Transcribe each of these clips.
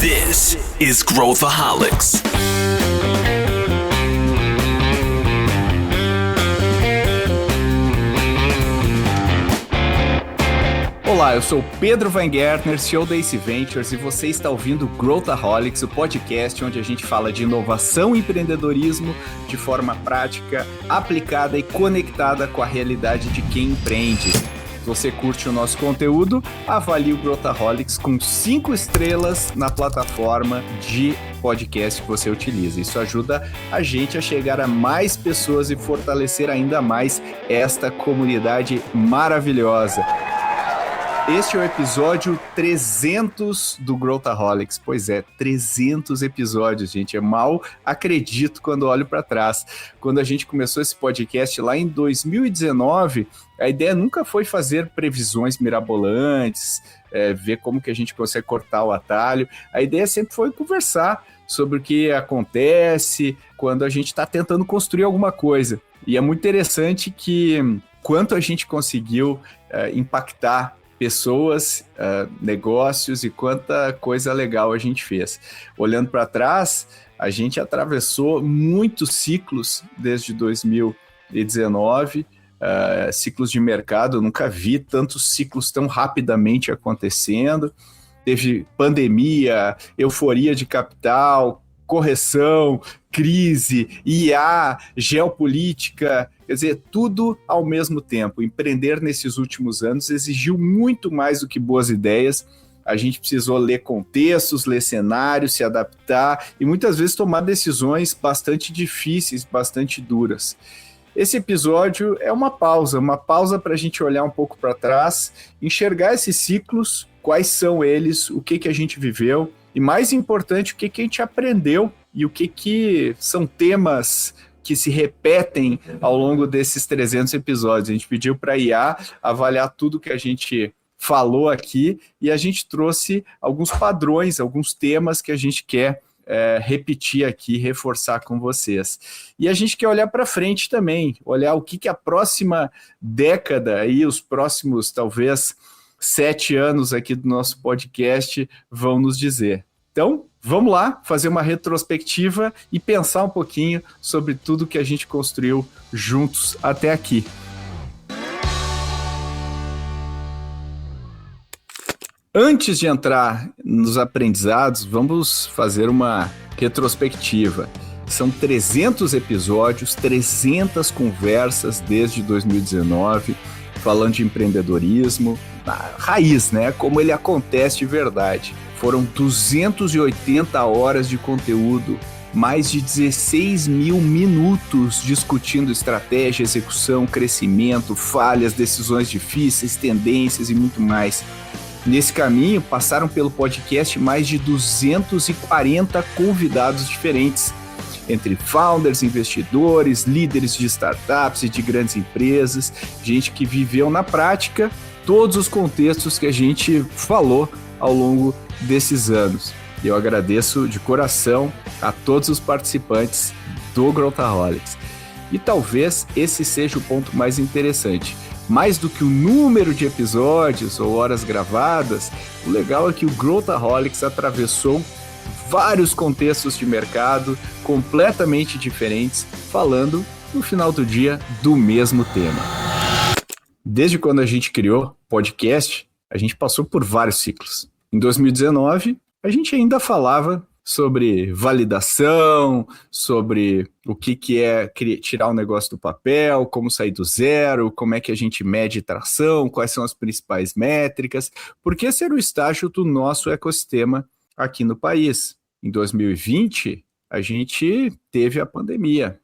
This is Growthaholics. Olá, eu sou Pedro Weingärtner, CEO da Ace Ventures, e você está ouvindo Growthaholics, o podcast onde a gente fala de inovação e empreendedorismo de forma prática, aplicada e conectada com a realidade de quem empreende. Se você curte o nosso conteúdo, avalie o Growthaholics com 5 estrelas na plataforma de podcast que você utiliza. Isso ajuda a gente a chegar a mais pessoas e fortalecer ainda mais esta comunidade maravilhosa. Este é o episódio 300 do Growthaholics. Pois é, 300 episódios, gente. Eu mal acredito quando olho para trás. Quando a gente começou esse podcast lá em 2019, a ideia nunca foi fazer previsões mirabolantes, ver como que a gente consegue cortar o atalho. A ideia sempre foi conversar sobre o que acontece quando a gente está tentando construir alguma coisa. E é muito interessante que quanto a gente conseguiu impactar pessoas, negócios e quanta coisa legal a gente fez. Olhando para trás, a gente atravessou muitos ciclos desde 2019, ciclos de mercado. Eu nunca vi tantos ciclos tão rapidamente acontecendo. Teve pandemia, euforia de capital, correção, crise, IA, geopolítica, quer dizer, tudo ao mesmo tempo. Empreender nesses últimos anos exigiu muito mais do que boas ideias. A gente precisou ler contextos, ler cenários, se adaptar e muitas vezes tomar decisões bastante difíceis, bastante duras. Esse episódio é uma pausa para a gente olhar um pouco para trás, enxergar esses ciclos, quais são eles, o que a gente viveu e, mais importante, o que a gente aprendeu e o que são temas que se repetem ao longo desses 300 episódios. A gente pediu para a IA avaliar tudo que a gente falou aqui e a gente trouxe alguns padrões, alguns temas que a gente quer repetir aqui, reforçar com vocês. E a gente quer olhar para frente também, olhar o que a próxima década e os próximos, talvez, 7 anos aqui do nosso podcast vão nos dizer. Então, vamos lá fazer uma retrospectiva e pensar um pouquinho sobre tudo que a gente construiu juntos até aqui. Antes de entrar nos aprendizados, vamos fazer uma retrospectiva. São 300 episódios, 300 conversas desde 2019, falando de empreendedorismo, na raiz, né? Como ele acontece de verdade. Foram 280 horas de conteúdo, mais de 16 mil minutos discutindo estratégia, execução, crescimento, falhas, decisões difíceis, tendências e muito mais. Nesse caminho, passaram pelo podcast mais de 240 convidados diferentes, entre founders, investidores, líderes de startups e de grandes empresas, gente que viveu na prática todos os contextos que a gente falou ao longo desses anos. E eu agradeço de coração a todos os participantes do Growthaholics. E talvez esse seja o ponto mais interessante. Mais do que o número de episódios ou horas gravadas, o legal é que o Growthaholics atravessou vários contextos de mercado completamente diferentes, falando, no final do dia, do mesmo tema. Desde quando a gente criou podcast, a gente passou por vários ciclos. Em 2019, a gente ainda falava sobre validação, sobre o que é tirar o negócio do papel, como sair do zero, como é que a gente mede tração, quais são as principais métricas, porque esse era o estágio do nosso ecossistema aqui no país. Em 2020, a gente teve a pandemia.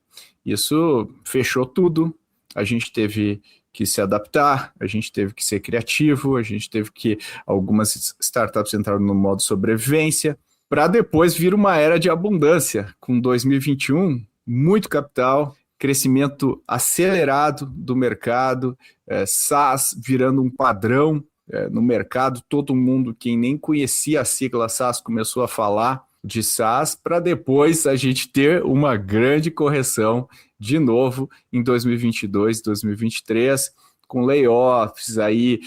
Isso fechou tudo, a gente teve que se adaptar, a gente teve que ser criativo, a gente teve que... Algumas startups entraram no modo sobrevivência, para depois vir uma era de abundância, com 2021, muito capital, crescimento acelerado do mercado, SaaS virando um padrão no mercado, todo mundo, quem nem conhecia a sigla SaaS, começou a falar de SaaS, para depois a gente ter uma grande correção de novo em 2022, 2023, com layoffs aí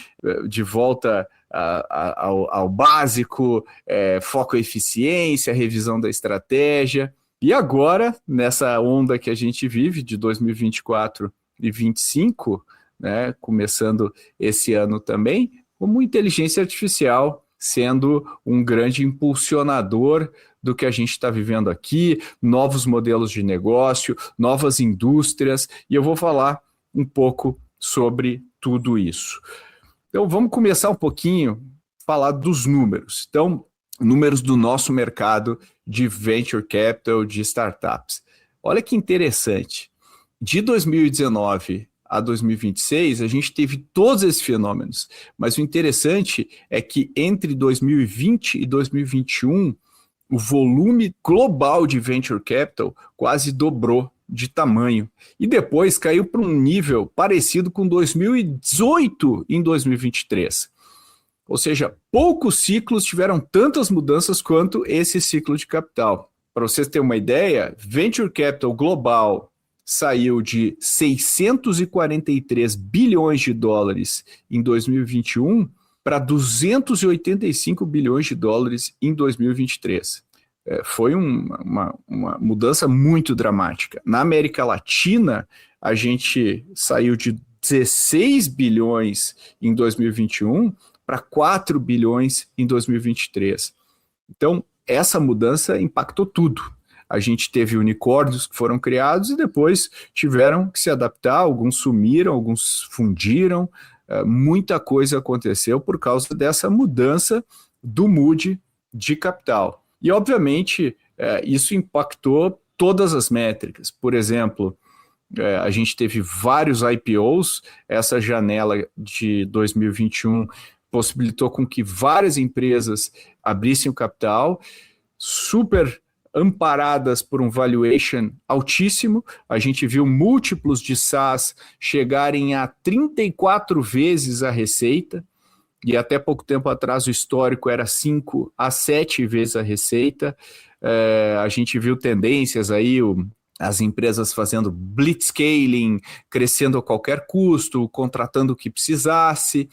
de volta ao básico, foco em eficiência, revisão da estratégia. E agora, nessa onda que a gente vive de 2024 e 2025, né, começando esse ano também, como inteligência artificial sendo um grande impulsionador do que a gente está vivendo aqui, novos modelos de negócio, novas indústrias, e eu vou falar um pouco sobre tudo isso. Então, vamos começar um pouquinho a falar dos números. Então, números do nosso mercado de venture capital, de startups. Olha que interessante. De 2019 a 2026, a gente teve todos esses fenômenos. Mas o interessante é que entre 2020 e 2021, o volume global de venture capital quase dobrou de tamanho. E depois caiu para um nível parecido com 2018 em 2023. Ou seja, poucos ciclos tiveram tantas mudanças quanto esse ciclo de capital. Para vocês terem uma ideia, venture capital global saiu de 643 bilhões de dólares em 2021 para 285 bilhões de dólares em 2023. Foi uma mudança muito dramática. Na América Latina, a gente saiu de 16 bilhões em 2021 para 4 bilhões em 2023. Então, essa mudança impactou tudo. A gente teve unicórnios que foram criados e depois tiveram que se adaptar, alguns sumiram, alguns fundiram, muita coisa aconteceu por causa dessa mudança do mood de capital. E, obviamente, isso impactou todas as métricas. Por exemplo, a gente teve vários IPOs, essa janela de 2021 possibilitou com que várias empresas abrissem o capital, super amparadas por um valuation altíssimo. A gente viu múltiplos de SaaS chegarem a 34 vezes a receita, e até pouco tempo atrás o histórico era 5 a 7 vezes a receita. A gente viu tendências aí, as empresas fazendo blitzscaling, crescendo a qualquer custo, contratando o que precisasse.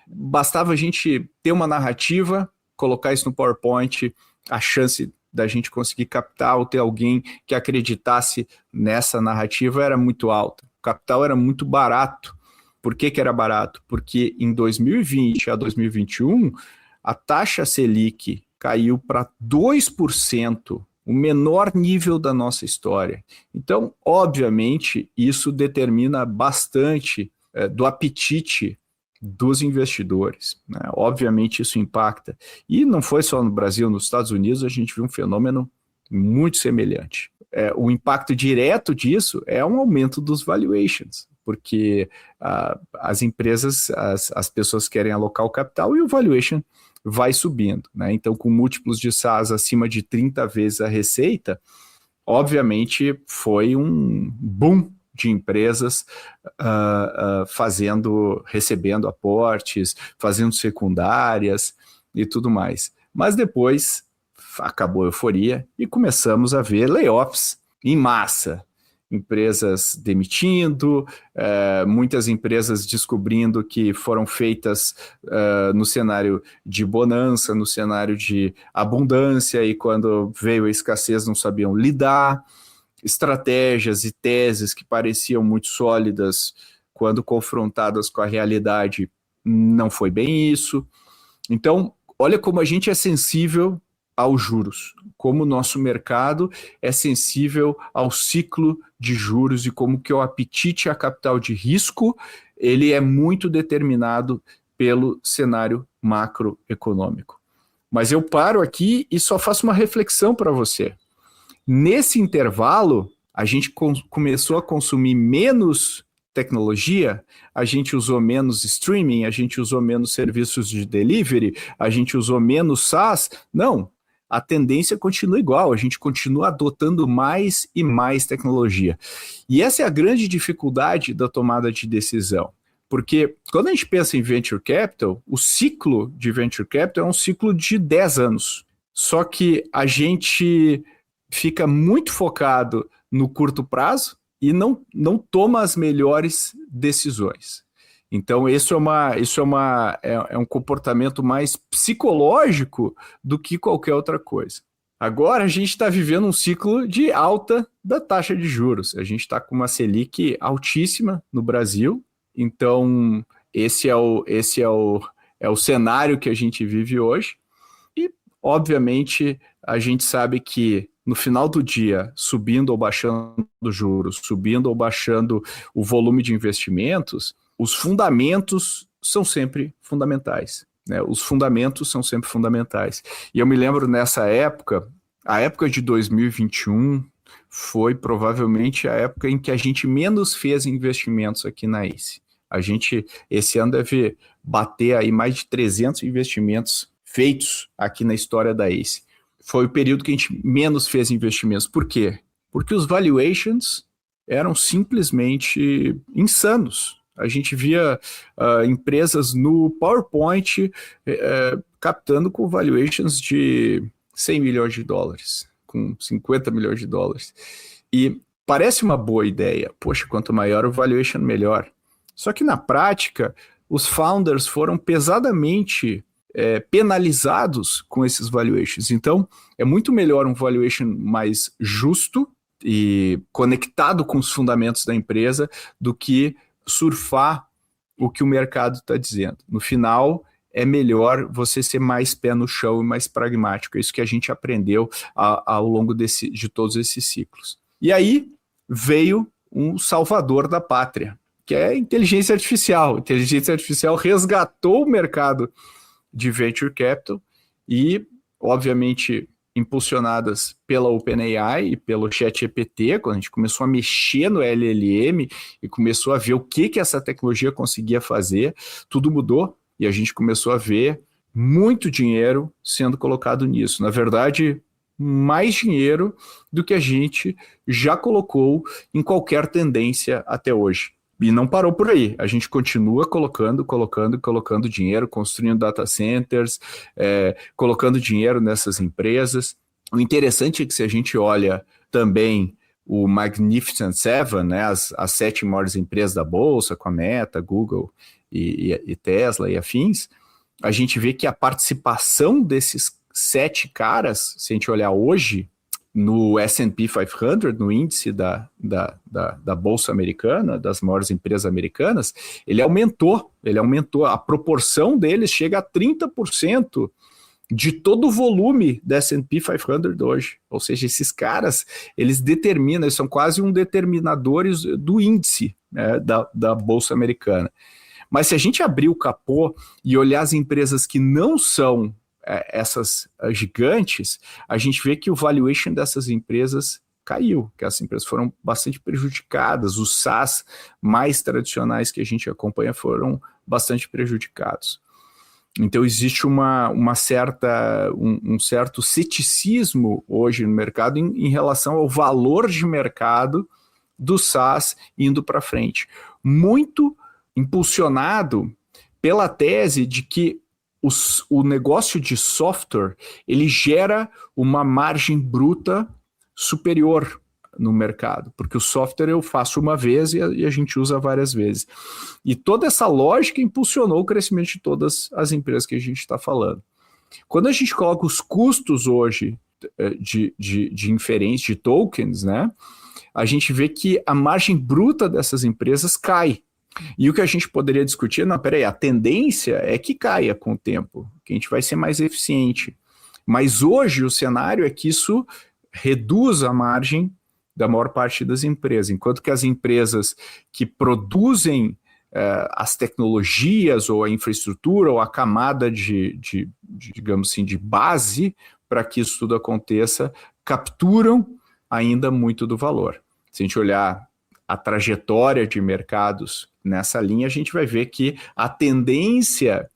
Bastava a gente ter uma narrativa, colocar isso no PowerPoint, a chance da gente conseguir capital, ter alguém que acreditasse nessa narrativa era muito alta. O capital era muito barato. Por que era barato? Porque em 2020 a 2021, a taxa Selic caiu para 2%, o menor nível da nossa história. Então, obviamente, isso determina bastante do apetite dos investidores, né? Obviamente isso impacta. E não foi só no Brasil, nos Estados Unidos a gente viu um fenômeno muito semelhante. O impacto direto disso é um aumento dos valuations, porque as empresas, as pessoas querem alocar o capital e o valuation vai subindo, né? Então, com múltiplos de SaaS acima de 30 vezes a receita, obviamente foi um boom de empresas recebendo aportes, fazendo secundárias e tudo mais. Mas depois acabou a euforia e começamos a ver layoffs em massa. Empresas demitindo, muitas empresas descobrindo que foram feitas no cenário de bonança, no cenário de abundância, e quando veio a escassez não sabiam lidar. Estratégias e teses que pareciam muito sólidas, quando confrontadas com a realidade, não foi bem isso. Então, olha como a gente é sensível aos juros, como o nosso mercado é sensível ao ciclo de juros e como que o apetite a capital de risco ele é muito determinado pelo cenário macroeconômico. Mas eu paro aqui e só faço uma reflexão para você. Nesse intervalo, a gente começou a consumir menos tecnologia, a gente usou menos streaming, a gente usou menos serviços de delivery, a gente usou menos SaaS. Não, a tendência continua igual, a gente continua adotando mais e mais tecnologia. E essa é a grande dificuldade da tomada de decisão. Porque quando a gente pensa em venture capital, o ciclo de venture capital é um ciclo de 10 anos. Só que a gente fica muito focado no curto prazo e não toma as melhores decisões. Então, é um comportamento mais psicológico do que qualquer outra coisa. Agora, a gente está vivendo um ciclo de alta da taxa de juros. A gente está com uma Selic altíssima no Brasil. Então, esse é o cenário que a gente vive hoje. E, obviamente, a gente sabe que no final do dia, subindo ou baixando juros, subindo ou baixando o volume de investimentos, os fundamentos são sempre fundamentais. Né? Os fundamentos são sempre fundamentais. E eu me lembro nessa época, a época de 2021 foi provavelmente a época em que a gente menos fez investimentos aqui na ACE. A gente, esse ano, deve bater aí mais de 300 investimentos feitos aqui na história da ACE. Foi o período que a gente menos fez investimentos. Por quê? Porque os valuations eram simplesmente insanos. A gente via empresas no PowerPoint captando com valuations de 100 milhões de dólares, com 50 milhões de dólares. E parece uma boa ideia. Poxa, quanto maior o valuation, melhor. Só que na prática, os founders foram pesadamente penalizados com esses valuations. Então, é muito melhor um valuation mais justo e conectado com os fundamentos da empresa do que surfar o que o mercado está dizendo. No final, é melhor você ser mais pé no chão e mais pragmático. É isso que a gente aprendeu ao longo de todos esses ciclos. E aí veio um salvador da pátria, que é a inteligência artificial. A inteligência artificial resgatou o mercado de venture capital e, obviamente, impulsionadas pela OpenAI e pelo ChatGPT, quando a gente começou a mexer no LLM e começou a ver o que essa tecnologia conseguia fazer, tudo mudou e a gente começou a ver muito dinheiro sendo colocado nisso. Na verdade, mais dinheiro do que a gente já colocou em qualquer tendência até hoje. E não parou por aí, a gente continua colocando dinheiro, construindo data centers, colocando dinheiro nessas empresas. O interessante é que se a gente olha também o Magnificent Seven, né, as 7 maiores empresas da Bolsa, com a Meta, Google e Tesla e afins, a gente vê que a participação desses 7 caras, se a gente olhar hoje, no S&P 500, no índice da Bolsa Americana, das maiores empresas americanas, ele aumentou, a proporção deles chega a 30% de todo o volume da S&P 500 hoje. Ou seja, esses caras, eles são quase determinadores do índice, né, da Bolsa Americana. Mas se a gente abrir o capô e olhar as empresas que não são essas gigantes, a gente vê que o valuation dessas empresas caiu, que essas empresas foram bastante prejudicadas, os SaaS mais tradicionais que a gente acompanha foram bastante prejudicados. Então existe um certo ceticismo hoje no mercado em relação ao valor de mercado do SaaS indo para frente, muito impulsionado pela tese de que o negócio de software, ele gera uma margem bruta superior no mercado, porque o software eu faço uma vez e a gente usa várias vezes. E toda essa lógica impulsionou o crescimento de todas as empresas que a gente está falando. Quando a gente coloca os custos hoje de inferência de tokens, né, a gente vê que a margem bruta dessas empresas cai. E o que a gente poderia discutir, a tendência é que caia com o tempo, que a gente vai ser mais eficiente. Mas hoje o cenário é que isso reduz a margem da maior parte das empresas, enquanto que as empresas que produzem as tecnologias ou a infraestrutura ou a camada digamos assim, de base para que isso tudo aconteça, capturam ainda muito do valor. Se a gente olhar a trajetória de mercados nessa linha, a gente vai ver que a tendência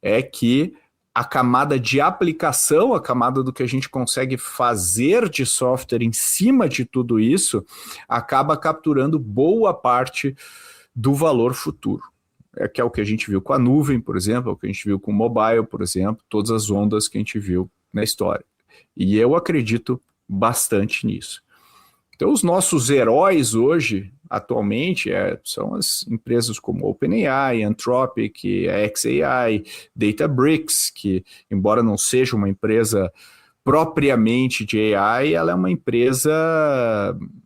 é que a camada de aplicação, a camada do que a gente consegue fazer de software em cima de tudo isso, acaba capturando boa parte do valor futuro. Que é o que a gente viu com a nuvem, por exemplo, é o que a gente viu com o mobile, por exemplo, todas as ondas que a gente viu na história. E eu acredito bastante nisso. Então, os nossos heróis hoje, atualmente são as empresas como OpenAI, Anthropic, xAI, Databricks, que, embora não seja uma empresa propriamente de AI, ela é uma empresa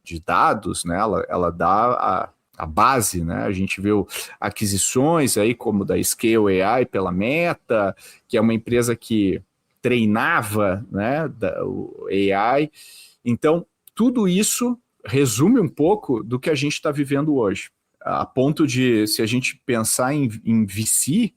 de dados, né? Ela dá a base, né? A gente viu aquisições aí como da Scale AI pela Meta, que é uma empresa que treinava, né, o AI. Então, tudo isso resume um pouco do que a gente está vivendo hoje. A ponto de, se a gente pensar em VC,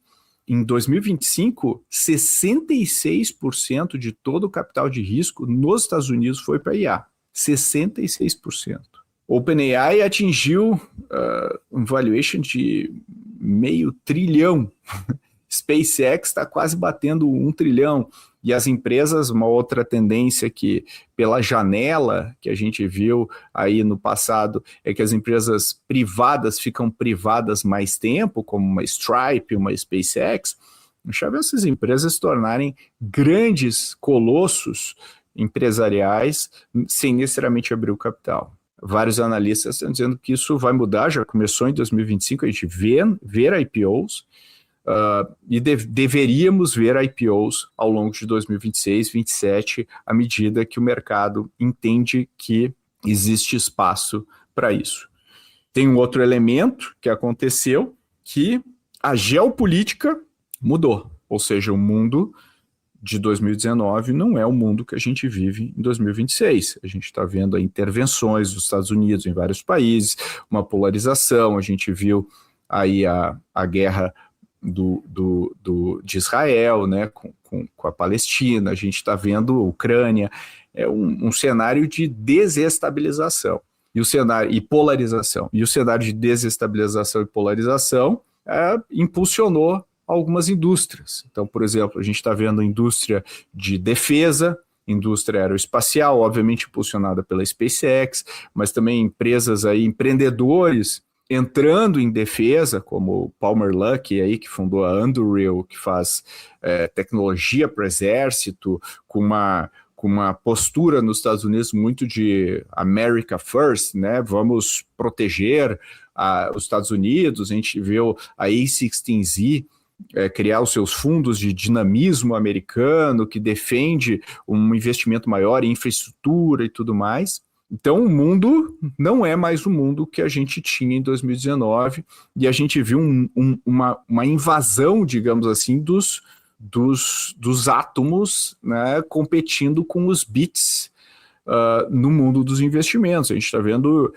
em 2025, 66% de todo o capital de risco nos Estados Unidos foi para IA. 66%. OpenAI atingiu um valuation de $500 bilhão. SpaceX está quase batendo 1 trilhão. E as empresas, uma outra tendência que, pela janela que a gente viu aí no passado, é que as empresas privadas ficam privadas mais tempo, como uma Stripe, uma SpaceX. A gente já viu essas empresas se tornarem grandes colossos empresariais sem necessariamente abrir o capital. Vários analistas estão dizendo que isso vai mudar, já começou em 2025, a gente ver IPOs, e deveríamos ver IPOs ao longo de 2026, 2027, à medida que o mercado entende que existe espaço para isso. Tem um outro elemento que aconteceu, que a geopolítica mudou, ou seja, o mundo de 2019 não é o mundo que a gente vive em 2026. A gente está vendo intervenções dos Estados Unidos em vários países, uma polarização, a gente viu aí a guerra de Israel, né, com a Palestina, a gente está vendo a Ucrânia, um cenário de desestabilização e polarização. E o cenário de desestabilização e polarização impulsionou algumas indústrias. Então, por exemplo, a gente está vendo a indústria de defesa, indústria aeroespacial, obviamente impulsionada pela SpaceX, mas também empresas aí, empreendedores entrando em defesa, como o Palmer Luckey, aí, que fundou a Anduril, que faz tecnologia para o exército, com uma postura nos Estados Unidos muito de America First, né? Vamos proteger os Estados Unidos. A gente viu a A16Z criar os seus fundos de dinamismo americano, que defende um investimento maior em infraestrutura e tudo mais. Então, o mundo não é mais o mundo que a gente tinha em 2019, e a gente viu uma invasão, digamos assim, dos átomos, né, competindo com os bits no mundo dos investimentos. A gente está vendo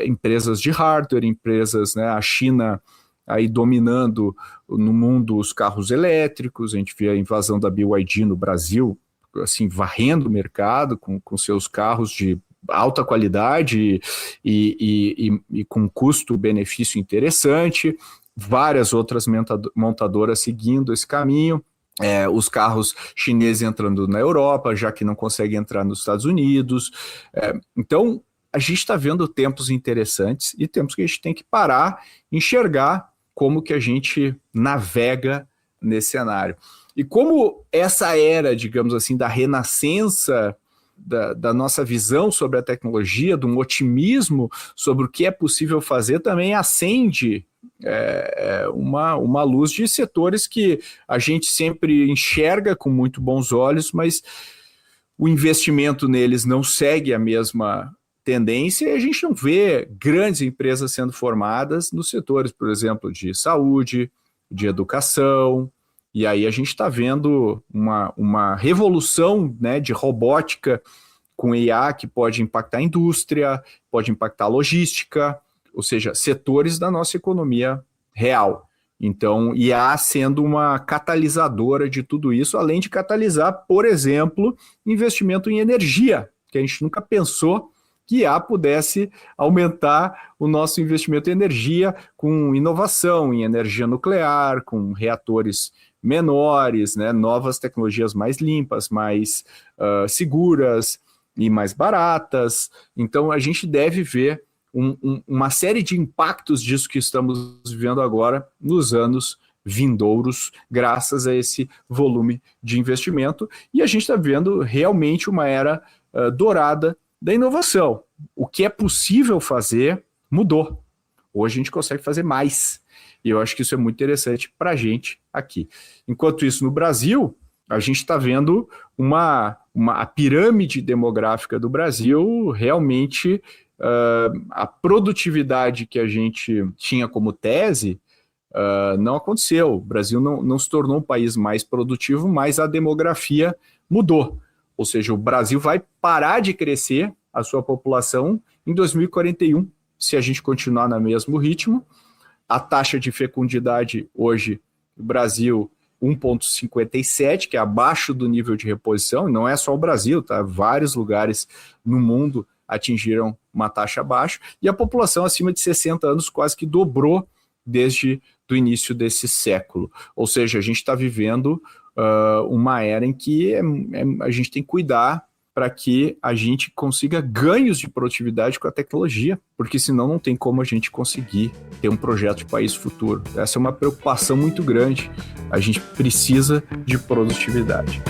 empresas de hardware, empresas, né, a China aí dominando no mundo os carros elétricos. A gente vê a invasão da BYD no Brasil, assim, varrendo o mercado com seus carros de alta qualidade e com custo-benefício interessante, várias outras montadoras seguindo esse caminho, os carros chineses entrando na Europa, já que não conseguem entrar nos Estados Unidos. Então, a gente está vendo tempos interessantes e tempos que a gente tem que parar, enxergar como que a gente navega nesse cenário. E como essa era, digamos assim, da renascença da nossa visão sobre a tecnologia, de um otimismo sobre o que é possível fazer, também acende uma luz de setores que a gente sempre enxerga com muito bons olhos, mas o investimento neles não segue a mesma tendência, e a gente não vê grandes empresas sendo formadas nos setores, por exemplo, de saúde, de educação. E aí a gente está vendo uma revolução, né, de robótica com IA que pode impactar a indústria, pode impactar a logística, ou seja, setores da nossa economia real. Então, IA sendo uma catalisadora de tudo isso, além de catalisar, por exemplo, investimento em energia, que a gente nunca pensou que IA pudesse aumentar o nosso investimento em energia com inovação em energia nuclear, com reatores menores, né, novas tecnologias mais limpas, mais seguras e mais baratas. Então, a gente deve ver uma série de impactos disso que estamos vivendo agora nos anos vindouros, graças a esse volume de investimento. E a gente está vendo realmente uma era dourada da inovação. O que é possível fazer mudou. Hoje a gente consegue fazer mais. E eu acho que isso é muito interessante para a gente aqui. Enquanto isso, no Brasil, a gente está vendo a pirâmide demográfica do Brasil realmente, a produtividade que a gente tinha como tese não aconteceu. O Brasil não se tornou um país mais produtivo, mas a demografia mudou. Ou seja, o Brasil vai parar de crescer a sua população em 2041, se a gente continuar no mesmo ritmo. A taxa de fecundidade hoje no Brasil 1,57, que é abaixo do nível de reposição, não é só o Brasil, tá? Vários lugares no mundo atingiram uma taxa abaixo, e a população acima de 60 anos quase que dobrou desde o início desse século. Ou seja, a gente está vivendo uma era em que a gente tem que cuidar para que a gente consiga ganhos de produtividade com a tecnologia, porque senão não tem como a gente conseguir ter um projeto de país futuro. Essa é uma preocupação muito grande. A gente precisa de produtividade.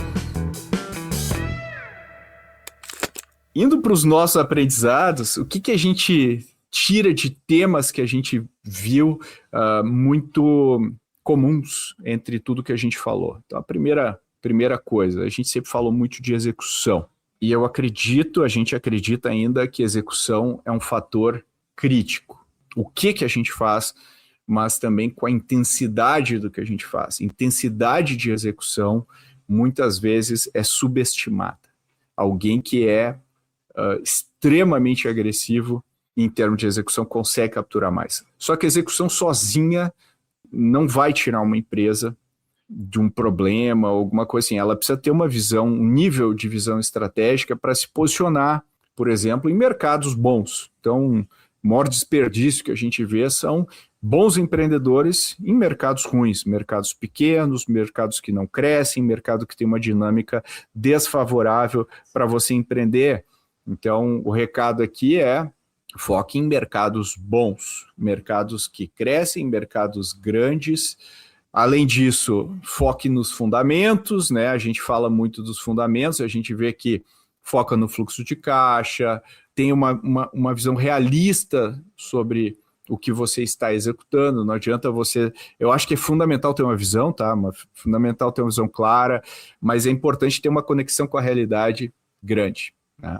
Indo para os nossos aprendizados, o que a gente tira de temas que a gente viu muito comuns entre tudo que a gente falou? Então, a primeira coisa, a gente sempre falou muito de execução. E a gente acredita ainda que execução é um fator crítico. O que a gente faz, mas também com a intensidade do que a gente faz. Intensidade de execução, muitas vezes, é subestimada. Alguém que é extremamente agressivo em termos de execução consegue capturar mais. Só que a execução sozinha não vai tirar uma empresa de um problema, alguma coisa assim. Ela precisa ter uma visão, um nível de visão estratégica para se posicionar, por exemplo, em mercados bons. Então, o maior desperdício que a gente vê são bons empreendedores em mercados ruins, mercados pequenos, mercados que não crescem, mercado que tem uma dinâmica desfavorável para você empreender. Então, o recado aqui é: foque em mercados bons, mercados que crescem, mercados grandes. Além disso, foque nos fundamentos, né? A gente fala muito dos fundamentos, a gente vê que foca no fluxo de caixa, tem uma visão realista sobre o que você está executando. Não adianta você... Eu acho que é fundamental ter uma visão, tá? Fundamental ter uma visão clara, mas é importante ter uma conexão com a realidade grande, né?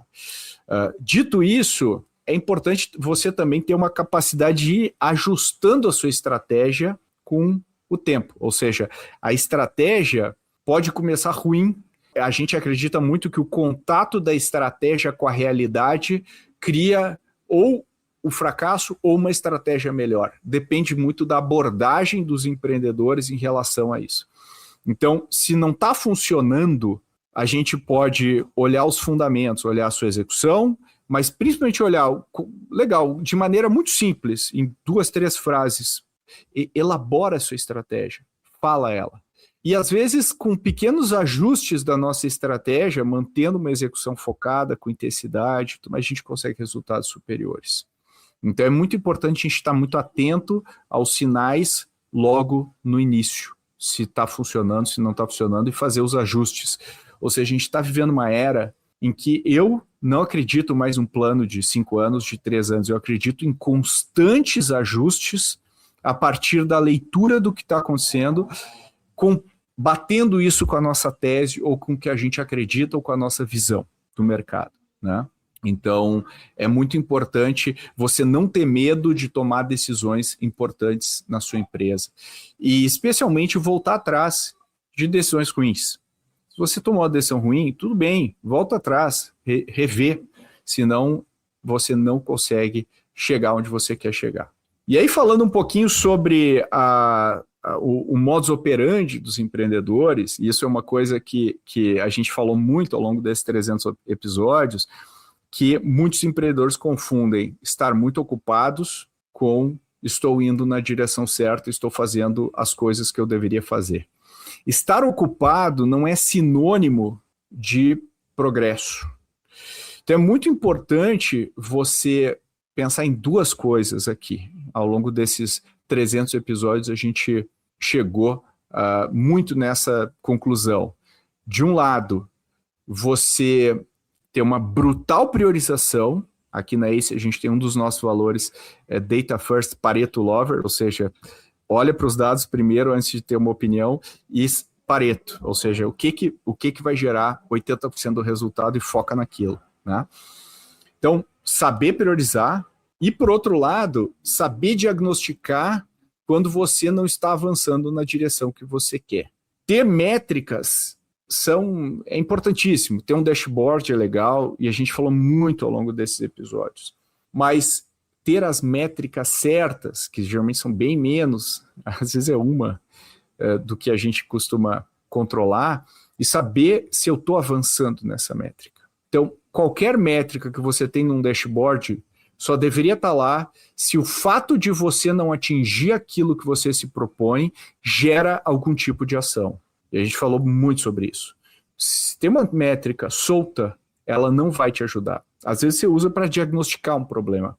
Dito isso, é importante você também ter uma capacidade de ir ajustando a sua estratégia com o tempo. Ou seja, a estratégia pode começar ruim. A gente acredita muito que o contato da estratégia com a realidade cria ou o fracasso ou uma estratégia melhor. Depende muito da abordagem dos empreendedores em relação a isso. Então, se não está funcionando, a gente pode olhar os fundamentos, olhar a sua execução, mas principalmente olhar, legal, de maneira muito simples, em 2, 3 frases, elabora a sua estratégia, fala ela. E às vezes, com pequenos ajustes da nossa estratégia, mantendo uma execução focada, com intensidade, a gente consegue resultados superiores. Então é muito importante a gente estar muito atento aos sinais logo no início, se está funcionando, se não está funcionando, e fazer os ajustes. Ou seja, a gente está vivendo uma era em que eu não acredito mais em um plano de 5 anos, de 3 anos, eu acredito em constantes ajustes a partir da leitura do que está acontecendo, batendo isso com a nossa tese, ou com o que a gente acredita, ou com a nossa visão do mercado, né? Então, é muito importante você não ter medo de tomar decisões importantes na sua empresa. E, especialmente, voltar atrás de decisões ruins. Se você tomou uma decisão ruim, tudo bem, volta atrás, rever, senão você não consegue chegar onde você quer chegar. E aí, falando um pouquinho sobre o modus operandi dos empreendedores, e isso é uma coisa que a gente falou muito ao longo desses 300 episódios, que muitos empreendedores confundem estar muito ocupados com estou indo na direção certa, estou fazendo as coisas que eu deveria fazer. Estar ocupado não é sinônimo de progresso. Então é muito importante você pensar em 2 coisas aqui. Ao longo desses 300 episódios, a gente chegou muito nessa conclusão. De um lado, você ter uma brutal priorização Aqui na ACE a gente tem um dos nossos valores, Data First Pareto Lover, ou seja, olha para os dados primeiro antes de ter uma opinião, e Pareto, ou seja, o que vai gerar 80% do resultado e foca naquilo, né? Então, saber priorizar e, por outro lado, saber diagnosticar quando você não está avançando na direção que você quer. Ter métricas é importantíssimo. Ter um dashboard é legal, e a gente falou muito ao longo desses episódios. Mas ter as métricas certas, que geralmente são bem menos, às vezes é uma, do que a gente costuma controlar, e saber se eu estou avançando nessa métrica. Então, qualquer métrica que você tem num dashboard só deveria estar lá se o fato de você não atingir aquilo que você se propõe gera algum tipo de ação. E a gente falou muito sobre isso. Se tem uma métrica solta, ela não vai te ajudar. Às vezes você usa para diagnosticar um problema,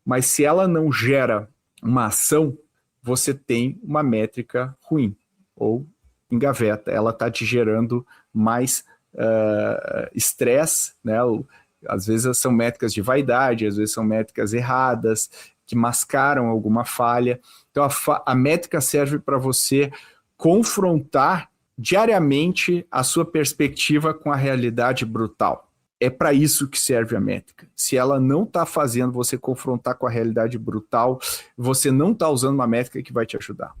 mas se ela não gera uma ação, você tem uma métrica ruim, ou engaveta. Ela está te gerando mais estresse, né? Às vezes são métricas de vaidade, às vezes são métricas erradas, que mascaram alguma falha. Então a métrica serve para você confrontar diariamente a sua perspectiva com a realidade brutal. É para isso que serve a métrica. Se ela não está fazendo você confrontar com a realidade brutal, você não está usando uma métrica que vai te ajudar.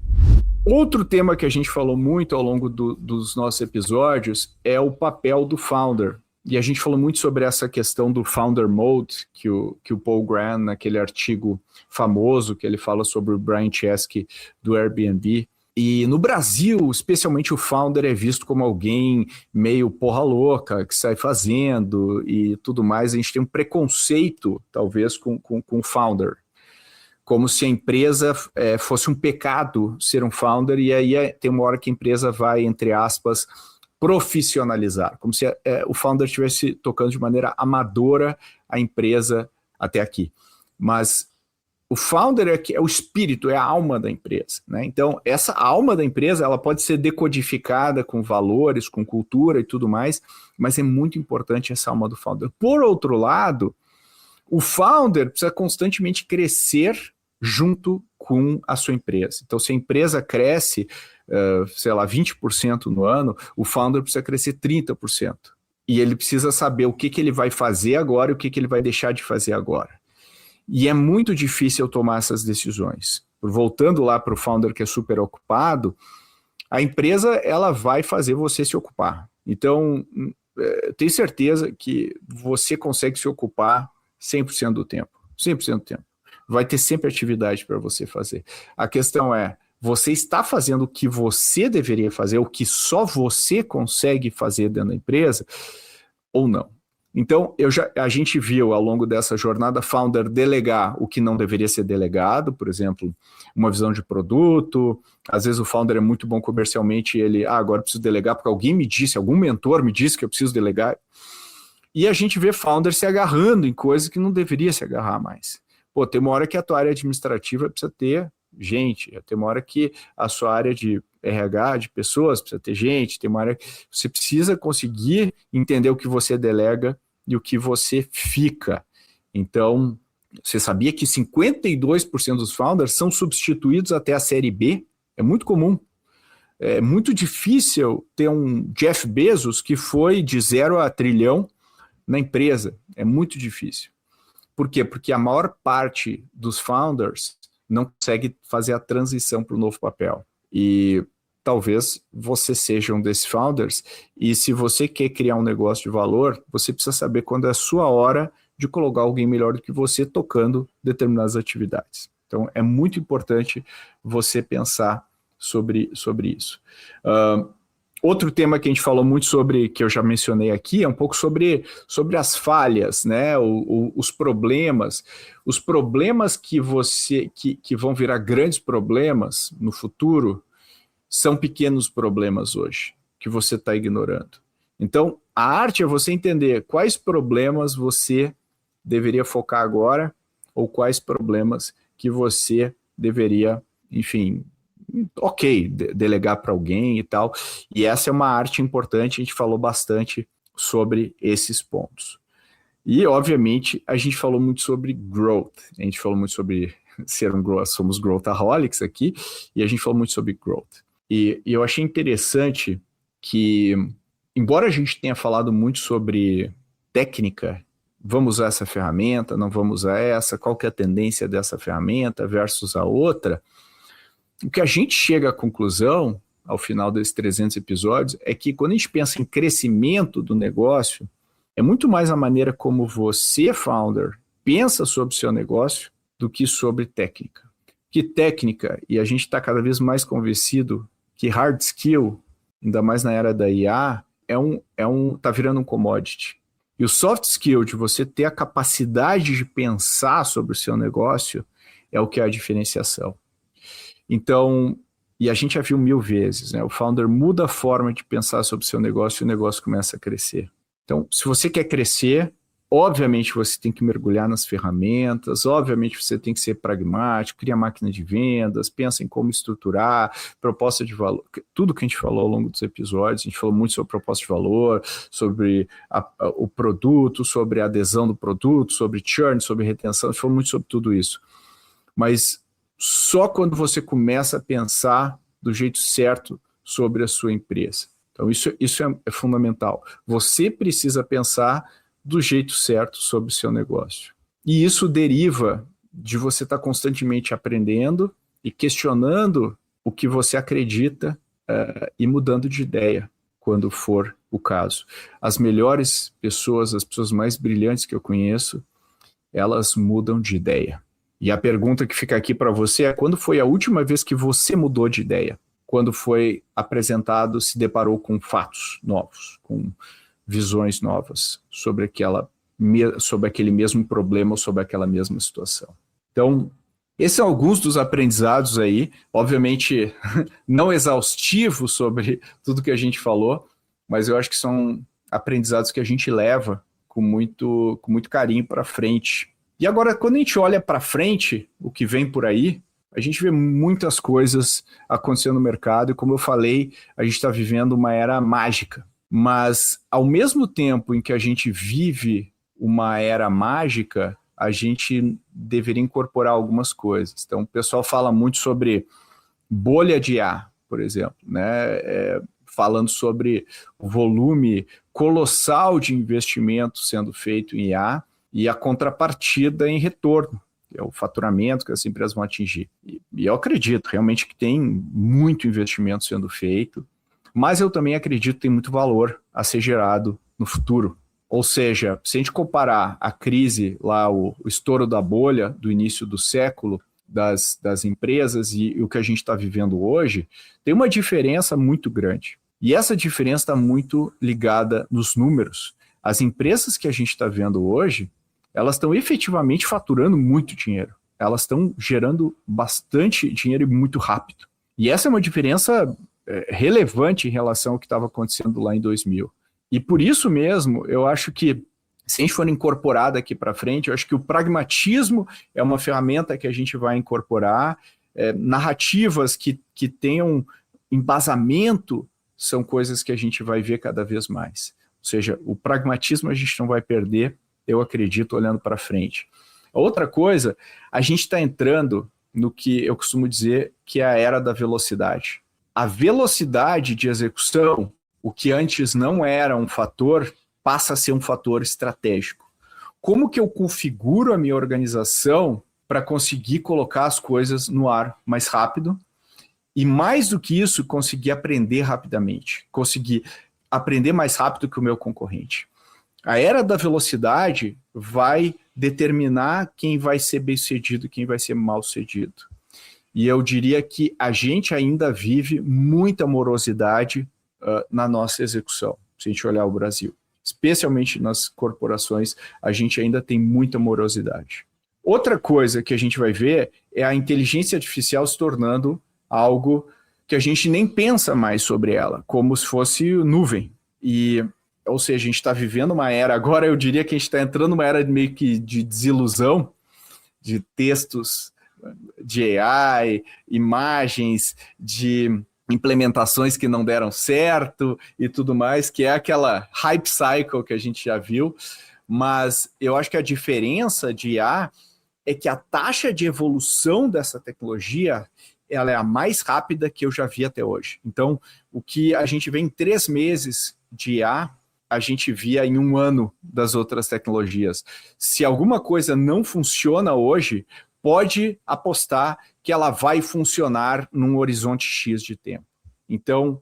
Outro tema que a gente falou muito ao longo dos nossos episódios é o papel do founder. E a gente falou muito sobre essa questão do founder mode, que o Paul Graham, naquele artigo famoso que ele fala sobre o Brian Chesky do Airbnb. E no Brasil, especialmente, o founder é visto como alguém meio porra louca, que sai fazendo e tudo mais. A gente tem um preconceito, talvez, com o founder. Como se a empresa fosse um pecado ser um founder, e aí tem uma hora que a empresa vai, entre aspas, profissionalizar. Como se o founder estivesse tocando de maneira amadora a empresa até aqui. Mas o founder é o espírito, é a alma da empresa, né? Então, essa alma da empresa, ela pode ser decodificada com valores, com cultura e tudo mais, mas é muito importante essa alma do founder. Por outro lado, o founder precisa constantemente crescer junto com a sua empresa. Então, se a empresa cresce, 20% no ano, o founder precisa crescer 30%. E ele precisa saber o que ele vai fazer agora e o que ele vai deixar de fazer agora. E é muito difícil tomar essas decisões. Voltando lá para o founder que é super ocupado, a empresa ela vai fazer você se ocupar. Então, tenho certeza que você consegue se ocupar 100% do tempo. 100% do tempo. Vai ter sempre atividade para você fazer. A questão é, você está fazendo o que você deveria fazer, o que só você consegue fazer dentro da empresa, ou não? Então, a gente viu ao longo dessa jornada founder delegar o que não deveria ser delegado, por exemplo, uma visão de produto. Às vezes o founder é muito bom comercialmente e ele, agora eu preciso delegar porque alguém me disse, algum mentor me disse que eu preciso delegar. E a gente vê founder se agarrando em coisas que não deveria se agarrar mais. Pô, tem uma hora que a tua área administrativa precisa ter gente, tem uma hora que a sua área de RH, de pessoas, precisa ter gente, tem uma área que você precisa conseguir entender o que você delega e o que você fica. Então, você sabia que 52% dos founders são substituídos até a série B? É muito comum. É muito difícil ter um Jeff Bezos que foi de 0 a trilhão na empresa. É muito difícil. Por quê? Porque a maior parte dos founders não consegue fazer a transição para o novo papel. E talvez você seja um desses founders, e se você quer criar um negócio de valor, você precisa saber quando é a sua hora de colocar alguém melhor do que você tocando determinadas atividades. Então, é muito importante você pensar sobre isso. Outro tema que a gente falou muito sobre, que eu já mencionei aqui, é um pouco sobre as falhas, né? Os problemas que vão virar grandes problemas no futuro são pequenos problemas hoje, que você está ignorando. Então, a arte é você entender quais problemas você deveria focar agora, ou quais problemas que você deveria, enfim, delegar para alguém e tal. E essa é uma arte importante, a gente falou bastante sobre esses pontos. E, obviamente, a gente falou muito sobre growth. A gente falou muito sobre somos growthaholics aqui, e a gente falou muito sobre growth. E eu achei interessante que, embora a gente tenha falado muito sobre técnica, vamos usar essa ferramenta, não vamos usar essa, qual que é a tendência dessa ferramenta versus a outra, o que a gente chega à conclusão, ao final desses 300 episódios, é que quando a gente pensa em crescimento do negócio, é muito mais a maneira como você, founder, pensa sobre o seu negócio do que sobre técnica. Que técnica, e a gente está cada vez mais convencido que hard skill, ainda mais na era da IA, tá virando um commodity. E o soft skill de você ter a capacidade de pensar sobre o seu negócio é o que é a diferenciação. Então, e a gente já viu 1000 vezes, né? O founder muda a forma de pensar sobre o seu negócio e o negócio começa a crescer. Então, se você quer crescer, obviamente você tem que mergulhar nas ferramentas, obviamente você tem que ser pragmático, cria máquina de vendas, pensa em como estruturar, proposta de valor, tudo que a gente falou ao longo dos episódios, a gente falou muito sobre proposta de valor, sobre o produto, sobre a adesão do produto, sobre churn, sobre retenção, a gente falou muito sobre tudo isso. Mas só quando você começa a pensar do jeito certo sobre a sua empresa. Então, isso é fundamental. Você precisa pensar do jeito certo sobre o seu negócio. E isso deriva de você estar constantemente aprendendo e questionando o que você acredita e mudando de ideia, quando for o caso. As melhores pessoas, as pessoas mais brilhantes que eu conheço, elas mudam de ideia. E a pergunta que fica aqui para você é: quando foi a última vez que você mudou de ideia? Quando foi apresentado, se deparou com fatos novos, com visões novas sobre aquele mesmo problema ou sobre aquela mesma situação. Então, esses são alguns dos aprendizados aí, obviamente não exaustivos sobre tudo que a gente falou, mas eu acho que são aprendizados que a gente leva com muito carinho para frente. E agora, quando a gente olha para frente, o que vem por aí, a gente vê muitas coisas acontecendo no mercado e, como eu falei, a gente está vivendo uma era mágica. Mas, ao mesmo tempo em que a gente vive uma era mágica, a gente deveria incorporar algumas coisas. Então, o pessoal fala muito sobre bolha de IA, por exemplo, né? Falando sobre o volume colossal de investimento sendo feito em IA, e a contrapartida em retorno, que é o faturamento que as empresas vão atingir. E eu acredito realmente que tem muito investimento sendo feito, mas eu também acredito que tem muito valor a ser gerado no futuro. Ou seja, se a gente comparar a crise, lá o estouro da bolha do início do século das empresas e o que a gente está vivendo hoje, tem uma diferença muito grande. E essa diferença está muito ligada nos números. As empresas que a gente está vendo hoje, elas estão efetivamente faturando muito dinheiro. Elas estão gerando bastante dinheiro e muito rápido. E essa é uma diferença relevante em relação ao que estava acontecendo lá em 2000. E por isso mesmo, eu acho que, se a gente for incorporar daqui para frente, eu acho que o pragmatismo é uma ferramenta que a gente vai incorporar, narrativas que tenham embasamento são coisas que a gente vai ver cada vez mais. Ou seja, o pragmatismo a gente não vai perder, eu acredito, olhando para frente. Outra coisa, a gente está entrando no que eu costumo dizer que é a era da velocidade. A velocidade de execução, o que antes não era um fator, passa a ser um fator estratégico. Como que eu configuro a minha organização para conseguir colocar as coisas no ar mais rápido? E mais do que isso, conseguir aprender rapidamente, conseguir aprender mais rápido que o meu concorrente. A era da velocidade vai determinar quem vai ser bem-sucedido e quem vai ser mal-sucedido. E eu diria que a gente ainda vive muita morosidade na nossa execução, se a gente olhar o Brasil. Especialmente nas corporações, a gente ainda tem muita morosidade. Outra coisa que a gente vai ver é a inteligência artificial se tornando algo que a gente nem pensa mais sobre ela, como se fosse nuvem. Ou seja, a gente está vivendo uma era, agora eu diria que a gente está entrando numa era meio que de desilusão, de textos de AI, imagens, de implementações que não deram certo e tudo mais, que é aquela hype cycle que a gente já viu, mas eu acho que a diferença de IA é que a taxa de evolução dessa tecnologia ela é a mais rápida que eu já vi até hoje. Então, o que a gente vê em 3 meses de IA, a gente via em 1 ano das outras tecnologias. Se alguma coisa não funciona hoje, pode apostar que ela vai funcionar num horizonte X de tempo. Então,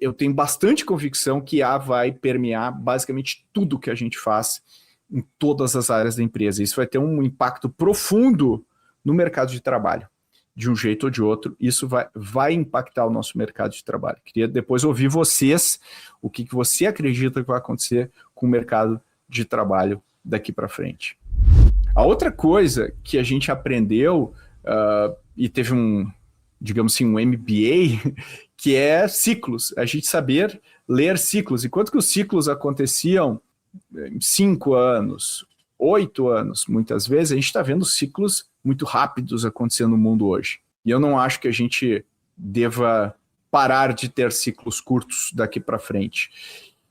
eu tenho bastante convicção que IA vai permear basicamente tudo que a gente faz em todas as áreas da empresa. Isso vai ter um impacto profundo no mercado de trabalho, de um jeito ou de outro. Isso vai impactar o nosso mercado de trabalho. Queria depois ouvir vocês, o que você acredita que vai acontecer com o mercado de trabalho daqui para frente. A outra coisa que a gente aprendeu, e teve digamos assim, um MBA, que é ciclos, a gente saber ler ciclos. Enquanto que os ciclos aconteciam em 5 anos, 8 anos, muitas vezes, a gente está vendo ciclos muito rápidos acontecendo no mundo hoje. E eu não acho que a gente deva parar de ter ciclos curtos daqui para frente.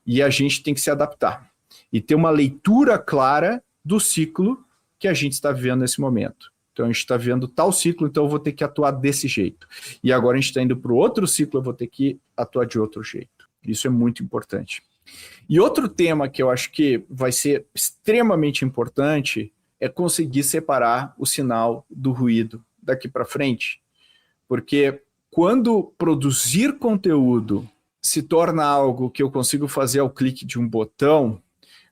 E a gente tem que se adaptar e ter uma leitura clara do ciclo que a gente está vivendo nesse momento. Então, a gente está vendo tal ciclo, então eu vou ter que atuar desse jeito. E agora a gente está indo para o outro ciclo, eu vou ter que atuar de outro jeito. Isso é muito importante. E outro tema que eu acho que vai ser extremamente importante é conseguir separar o sinal do ruído daqui para frente. Porque quando produzir conteúdo se torna algo que eu consigo fazer ao clique de um botão,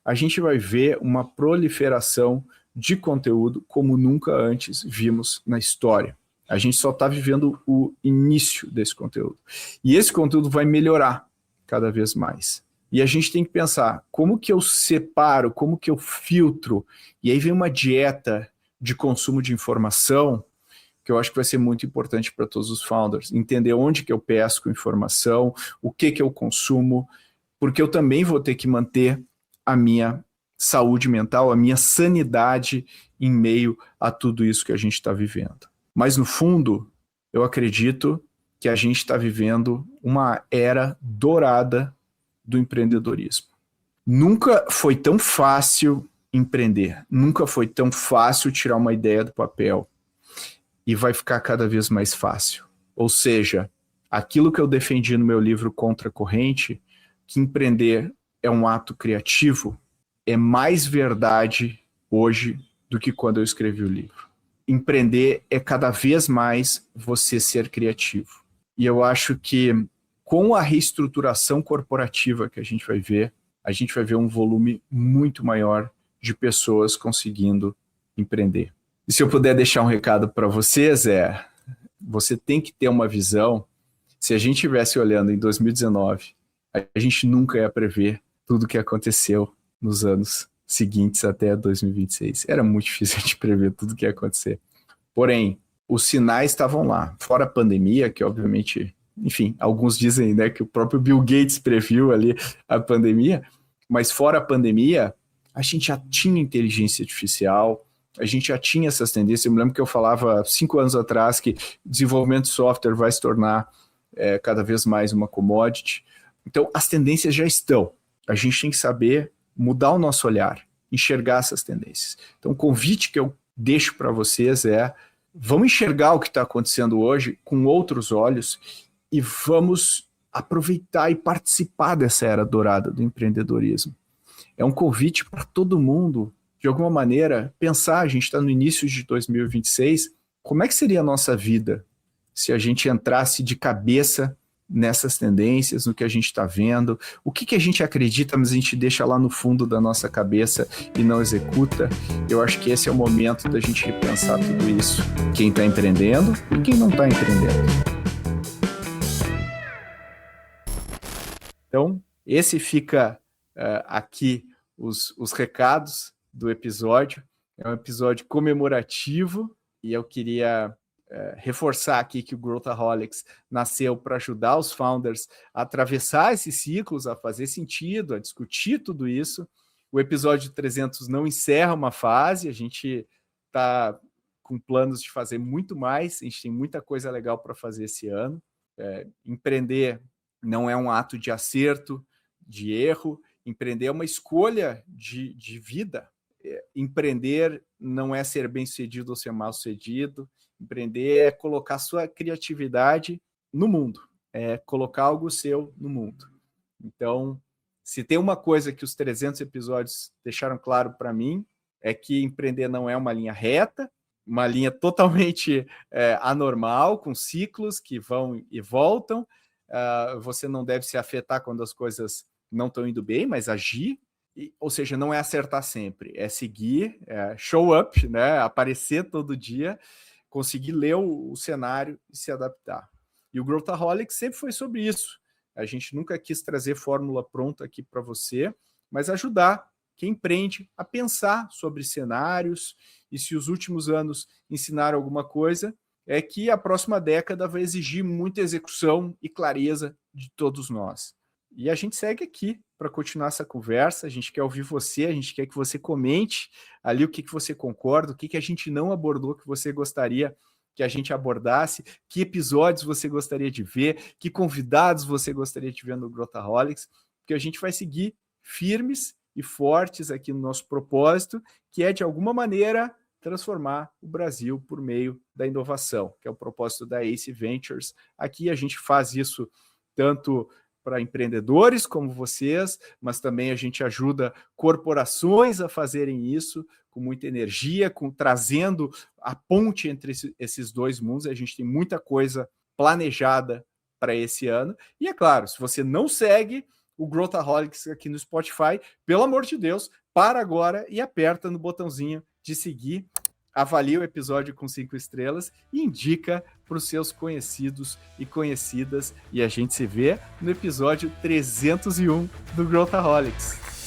a gente vai ver uma proliferação de conteúdo como nunca antes vimos na história. A gente só está vivendo o início desse conteúdo. E esse conteúdo vai melhorar cada vez mais. E a gente tem que pensar, como que eu separo, como que eu filtro? E aí vem uma dieta de consumo de informação, que eu acho que vai ser muito importante para todos os founders. Entender onde que eu pesco informação, o que eu consumo, porque eu também vou ter que manter a minha saúde mental, a minha sanidade em meio a tudo isso que a gente está vivendo. Mas, no fundo, eu acredito que a gente está vivendo uma era dourada do empreendedorismo. Nunca foi tão fácil empreender, nunca foi tão fácil tirar uma ideia do papel, e vai ficar cada vez mais fácil. Ou seja, aquilo que eu defendi no meu livro Contra a Corrente, que empreender é um ato criativo, é mais verdade hoje do que quando eu escrevi o livro. Empreender é cada vez mais você ser criativo. E eu acho que com a reestruturação corporativa que a gente vai ver um volume muito maior de pessoas conseguindo empreender. E se eu puder deixar um recado para vocês, você tem que ter uma visão. Se a gente estivesse olhando em 2019, a gente nunca ia prever tudo o que aconteceu nos anos seguintes até 2026. Era muito difícil a gente prever tudo o que ia acontecer. Porém, os sinais estavam lá. Fora a pandemia, que obviamente, enfim, alguns dizem, né, que o próprio Bill Gates previu ali a pandemia, mas fora a pandemia, a gente já tinha inteligência artificial, a gente já tinha essas tendências. Eu me lembro que eu falava 5 anos atrás que desenvolvimento de software vai se tornar cada vez mais uma commodity. Então, as tendências já estão. A gente tem que saber mudar o nosso olhar, enxergar essas tendências. Então, o convite que eu deixo para vocês vamos enxergar o que está acontecendo hoje com outros olhos e vamos aproveitar e participar dessa era dourada do empreendedorismo. É um convite para todo mundo, de alguma maneira, pensar, a gente está no início de 2026, como é que seria a nossa vida se a gente entrasse de cabeça nessas tendências, no que a gente está vendo, o que a gente acredita, mas a gente deixa lá no fundo da nossa cabeça e não executa. Eu acho que esse é o momento da gente repensar tudo isso. Quem está empreendendo e quem não está empreendendo. Então, esse fica aqui os recados do episódio. É um episódio comemorativo e eu queria reforçar aqui que o Growthaholics nasceu para ajudar os founders a atravessar esses ciclos, a fazer sentido, a discutir tudo isso. O episódio 300 não encerra uma fase, a gente está com planos de fazer muito mais, a gente tem muita coisa legal para fazer esse ano. Empreender não é um ato de acerto, de erro, Empreender é uma escolha de vida. Empreender não é ser bem-sucedido ou ser mal-sucedido. Empreender é colocar sua criatividade no mundo, é colocar algo seu no mundo. Então, se tem uma coisa que os 300 episódios deixaram claro para mim, é que empreender não é uma linha reta, uma linha totalmente anormal, com ciclos que vão e voltam. Você não deve se afetar quando as coisas não estão indo bem, mas agir. Ou seja, não é acertar sempre, é seguir, show up, né? Aparecer todo dia, conseguir ler o cenário e se adaptar. E o Growthaholics sempre foi sobre isso. A gente nunca quis trazer fórmula pronta aqui para você, mas ajudar quem empreende a pensar sobre cenários, e se os últimos anos ensinaram alguma coisa, é que a próxima década vai exigir muita execução e clareza de todos nós. E a gente segue aqui para continuar essa conversa, a gente quer ouvir você, a gente quer que você comente ali o que você concorda, o que a gente não abordou, que você gostaria que a gente abordasse, que episódios você gostaria de ver, que convidados você gostaria de ver no Growthaholics, porque a gente vai seguir firmes e fortes aqui no nosso propósito, que é, de alguma maneira, transformar o Brasil por meio da inovação, que é o propósito da Ace Ventures. Aqui a gente faz isso tanto para empreendedores como vocês, mas também a gente ajuda corporações a fazerem isso com muita energia, trazendo a ponte entre esses dois mundos. A gente tem muita coisa planejada para esse ano. E é claro, se você não segue o Growthaholics aqui no Spotify, pelo amor de Deus, para agora e aperta no botãozinho de seguir, avalia o episódio com 5 estrelas e indica para os seus conhecidos e conhecidas. E a gente se vê no episódio 301 do Growthaholics.